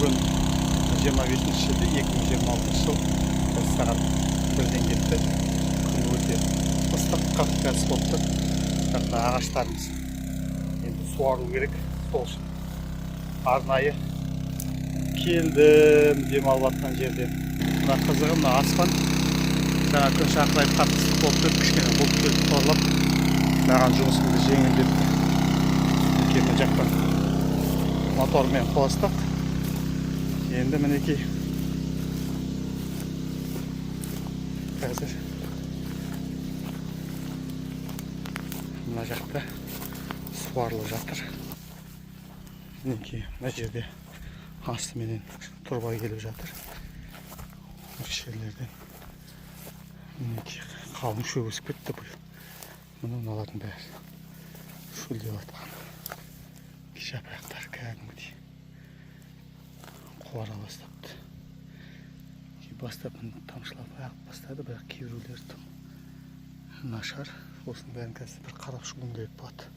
Бүгін 25 шілде 2026 жыл сағат 1-ден кетті. Күн өте ыстық, 40 градус болып тұр. Бірақ ағаштарымыз енді суару керек. Сол үшін арнайы келдім демалып жатқан жерден. Мына қызығы, мына аспан жаңа күн шақырайып қатты ыстық болып тұр. Кішкене бұлт келіп торлап маған жұмысымды жеңілдетті. Мына жақтан мотормен қостық. Енді мінекей қазір мына жақта суарылып жатыр. Мінекей мына жерде астыменен тұрбай келіп жатыр. Осы жерлерден мінекей қалың шөп өсіп кетті бұл. Мыналардың бәрі шөлдеп жатқан жапырақтар кәдімгідей қуара бастапты. Бастап тамшылап аяқ бастады, бірақ кейбіреулері тым нашар. Осының бәрін қазір бір қарап шығуым керек болады.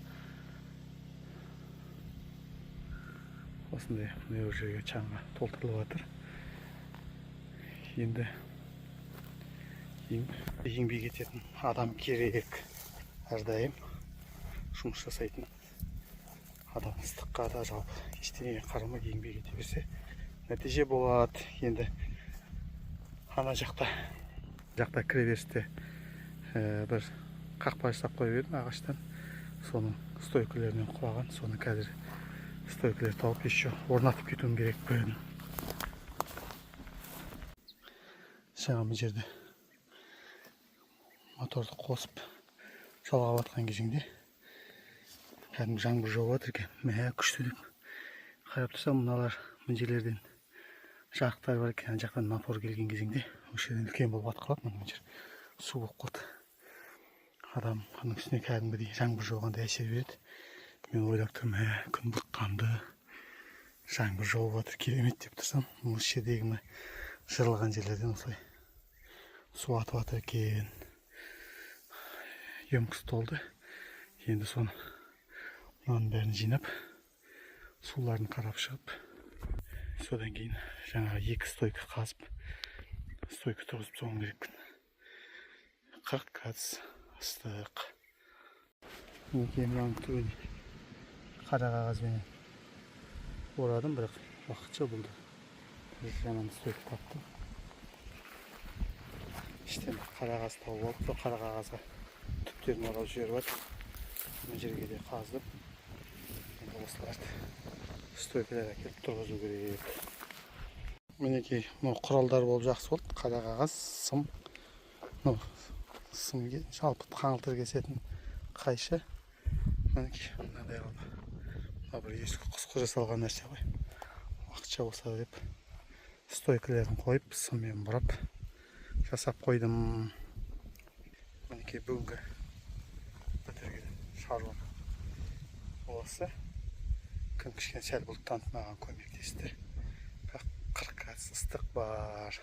Осындай мына жерге чаңға толтырылып жатыр. Енді еңбек ететін адам керек. Әрдайым жұмыс жасайтын адам ыстыққа да жалпы ештеңеге қарамай еңбек ете берсе нәтиже болады. Енді ана жақта кіреберісте бір қақпа жасап қойып едім ағаштан. Соның стойкілерінен құлаған. Соны қазір стойкілер тауып еще орнатып кетуім керек бәрін. Жаңа бұл жерде моторды қосып жалғап жатқан кезеңде кәдімгі жаңбыр жауып жатыр екен. Мә күшті деп қарап тұрсам, мыналар мына жерлерден жарықтар бар екен. Жақтан напор келген кезеңде осы жерден үлкен болып атқылап, мына жер су болып қалды. Адамның үстіне кәдімгідей жаңбыр жауғандай әсер береді. Мен ойлап тұрмын, күн бұлттанды, жаңбыр жауып жатыр, керемет деп тұрсам, осы жердегі мына жырылған жерлерден осылай су атып жатыр екен. Емкіс толды. Енді соны мынаның бәрін жинап, суларын қарап шығып, содан кейін жаңағы екі стойка қазып, стойка тұрғызып соғым керекпін. 40 градус ыстық. Мінекей мынаның түбін қара қағазбен орадым, бірақ уақытша болды. Жаңа стойка таптым. Іштен қара қағаз тауып алып, сол қара қағазға түптерін орап жіберіп жатыр. Мына жерге де қаздым. Енді осыларды стойкалар әкеліп тұрғызу керек. Мінекей құралдар болып жақсы болды. Қара қағаз, сым, сымге жалпы қаңылтыр кесетін қайшы. Мінекей мынадай алып, бір ескі құсқы жасалған нәрсе ғой. Уақытша болса деп стойкаларын қойып, сыммен бұрап жасап қойдым. Мінекей бүгінгі бітірген шаруам осы. Күн кішкене сәл бұлттанып маған көмектесті. 40 градус ыстық бар.